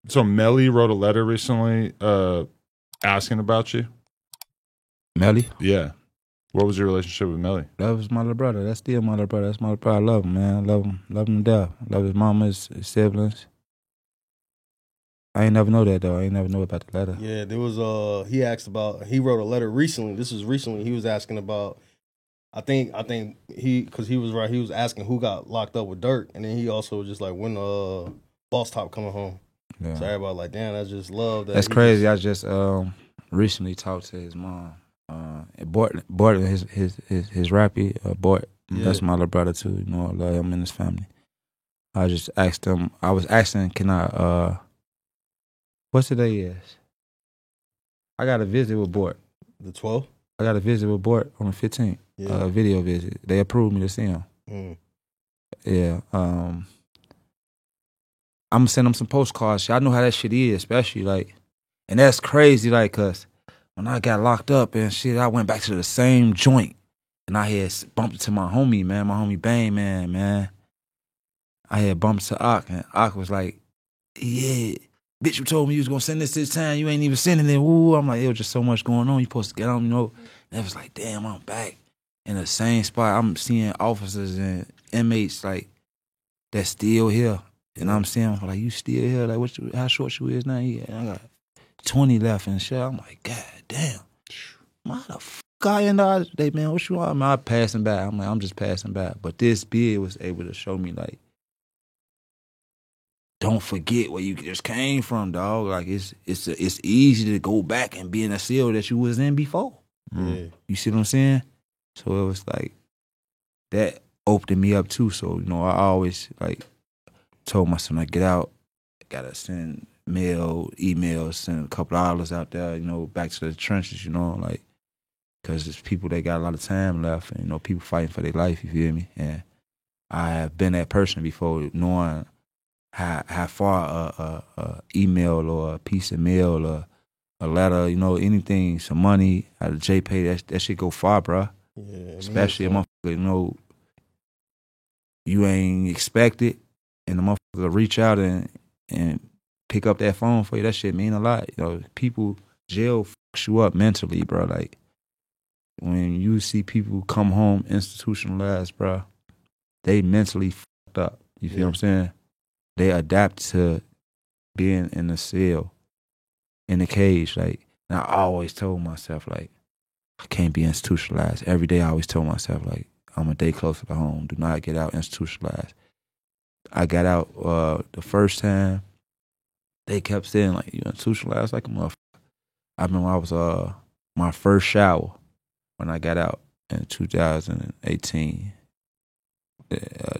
So Melly wrote a letter recently asking about you. Melly, Yeah. What was your relationship with Melly? that was my little brother. That's still my little brother. That's my little brother. I love him, man. Love him to death. Love his mama, his siblings. I ain't never know that though. I ain't never know about the letter. Yeah, there was he wrote a letter recently. This was recently. He was asking about I think because he was right. He was asking who got locked up with Dirk, and then he also was just like when Boss Top coming home. Yeah. So everybody like, damn, that's just love. That's crazy. I just recently talked to his mom. Bort his rappy Bort. Yeah. That's my little brother too. You know, I love him and his family. I just asked him. I was asking, can I? What's today is? I got a visit with Bort. The 12th. I got a visit with Bort on the 15th. Yeah. Video visit. They approved me to see him. Mm. Yeah. I'm gonna send him some postcards. I know how that shit is, especially like, and that's crazy, like, cause when I got locked up and shit, I went back to the same joint, and I had bumped into my homie, man, my homie Bang, man. I had bumped to Ak, and Ak was like, "Yeah, bitch, you told me you was gonna send this time. You ain't even sending it." Woo! I'm like, it was just so much going on. You supposed to get on, you know. And it was like, damn, I'm back in the same spot. I'm seeing officers and inmates like that's still here. And I'm saying, like, you still here? Like, how short you is now? Yeah, I got 20 left and shit. I'm like, God damn. Motherfucker, I end up today, man. What you want? I'm passing by. I'm like, I'm just passing by. But this bid was able to show me, like, don't forget where you just came from, dog. Like, it's easy to go back and be in a cell that you was in before. Yeah. You see what I'm saying? So it was like, that opened me up too. So, you know, I always, like, told my son, I get out, gotta send mail, emails, send a couple dollars out there, you know, back to the trenches, you know, like, because there's people that got a lot of time left, and, you know, people fighting for their life, you feel me? And I have been that person before, knowing how far a email or a piece of mail or a letter, you know, anything, some money out of JPay, that shit go far, bro. Yeah. Especially a motherfucker, you know, you ain't expect it, and the motherfucker reach out and pick up that phone for you. That shit mean a lot. You know, people, jail fucks you up mentally, bro. Like, when you see people come home institutionalized, bro, they mentally fucked up. You feel what I'm saying? They adapt to being in the cell, in the cage. Like, and I always told myself, like, I can't be institutionalized. Every day I always told myself, like, I'm a day closer to home. Do not get out institutionalized. I got out the first time. They kept saying, like, you institutionalized like a motherfucker. I remember I was my first shower when I got out in 2018,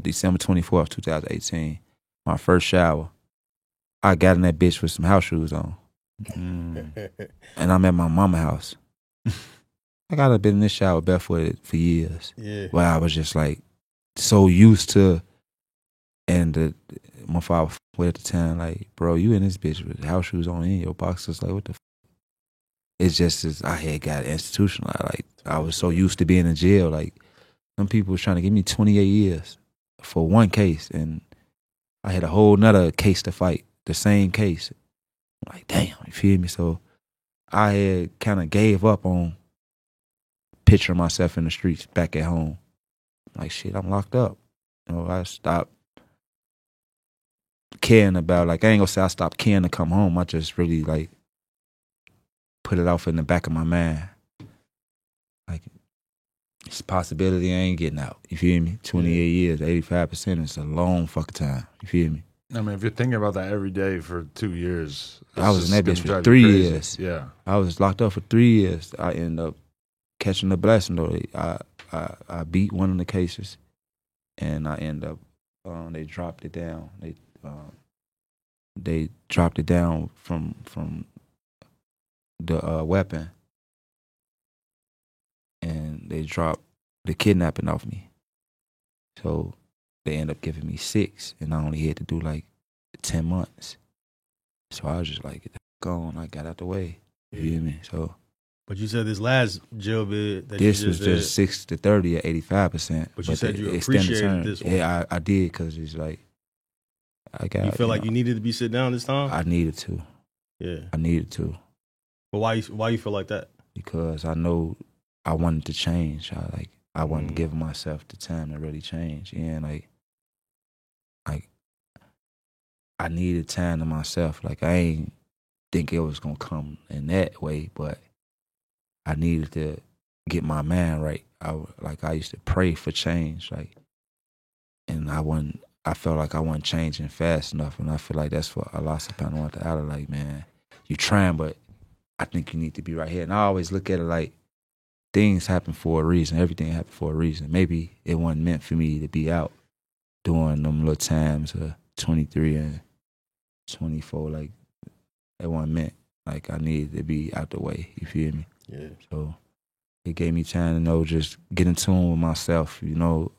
December 24th, 2018. My first shower. I got in that bitch with some house shoes on. And I'm at my mama's house. I gotta been in this shower barefooted for years. Yeah. Where I was just like so used to, and my father at the time, like, bro, you in this bitch with house shoes on in your boxers, like, what the f? It's just as I had got institutionalized. Like, I was so used to being in jail. Like, some people was trying to give me 28 years for one case, and I had a whole nother case to fight, the same case. I'm like, damn, you feel me? So I had kind of gave up on picturing myself in the streets back at home. Like, shit, I'm locked up. You know, I stopped caring about, like, I ain't gonna say I stopped caring to come home. I just really, like, put it off in the back of my mind. Like, it's a possibility I ain't getting out. You feel me? 28 years, 85% is a long fucking time. You feel me? I mean, if you're thinking about that every day for 2 years, I was in that bitch for drive you 3 crazy. years. Yeah. I was locked up for 3 years. I ended up catching the blessing, though. I beat one of the cases, and I ended up, they dropped it down. They dropped it down from the weapon, and they dropped the kidnapping off me. So they ended up giving me 6, and I only had to do like 10 months. So I was just like, get the fuck on. I got out the way. You feel me? So. But you said this last jail bid that this you was just 6 to 30 at 85%. But you said you appreciated this one. Yeah, I did, because it's like, I got. You feel like you needed to be sit down this time? I needed to. Yeah. I needed to. But why you feel like that? Because I know I wanted to change. I wanted to give myself the time to really change. And like I needed time to myself. Like I ain't think it was gonna come in that way, but I needed to get my mind right. I used to pray for change, and I felt like I wasn't changing fast enough, and I feel like that's what Allah subhanahu wa ta'ala, like, man, you trying, but I think you need to be right here. And I always look at it like things happen for a reason. Everything happened for a reason. Maybe it wasn't meant for me to be out during them little times of 23 and 24. Like, it wasn't meant. Like, I needed to be out the way. You feel me? Yeah. So it gave me time to know, just get in tune with myself, you know,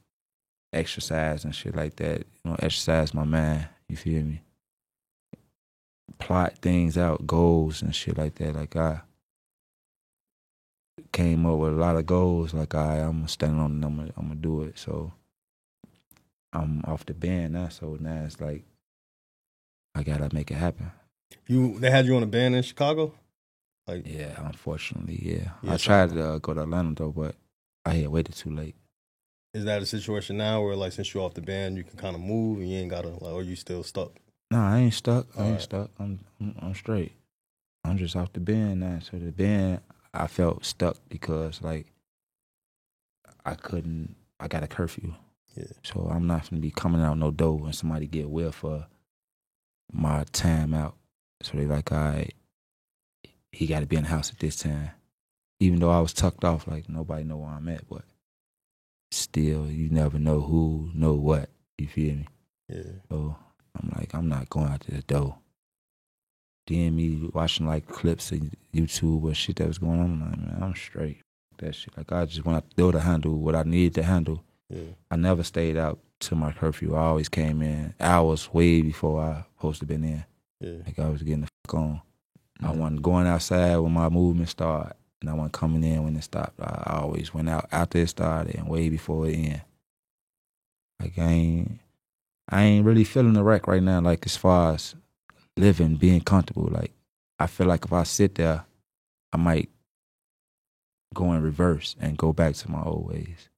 exercise and shit like that. You know, exercise my mind. You feel me? Plot things out, goals and shit like that. Like, I came up with a lot of goals. Like, I'm gonna stand on them. I'm gonna do it. So I'm off the band now. So now it's like I gotta make it happen. They had you on a band in Chicago? Like, yeah, unfortunately, yeah. Yeah, I tried to go to Atlanta though, but I had waited too late. is that a situation now where, like, since you're off the band, you can kind of move and you ain't gotta, like, or you still stuck? No, I ain't stuck. I ain't Alright. stuck. I'm straight. I'm just off the band now. So the band, I felt stuck because like I got a curfew. Yeah. So I'm not gonna be coming out no door when somebody get well for my time out. So they like, all right, he got to be in the house at this time. Even though I was tucked off, like nobody know where I'm at, but still, you never know who know what. You feel me? Yeah. So I'm like, I'm not going out to the door. Then me watching like clips of YouTube or shit that was going on, I'm like, man, I'm straight. That shit. Like, I just went out the door to handle what I needed to handle. Yeah. I never stayed out to my curfew. I always came in hours way before I supposed to been in. Yeah. Like, I was getting the fuck on. I wasn't going outside when my movement started, and I wasn't coming in when it stopped. I always went out after it started and way before it ended. Like, I ain't really feeling the wreck right now, like, as far as living, being comfortable. Like, I feel like if I sit there, I might go in reverse and go back to my old ways.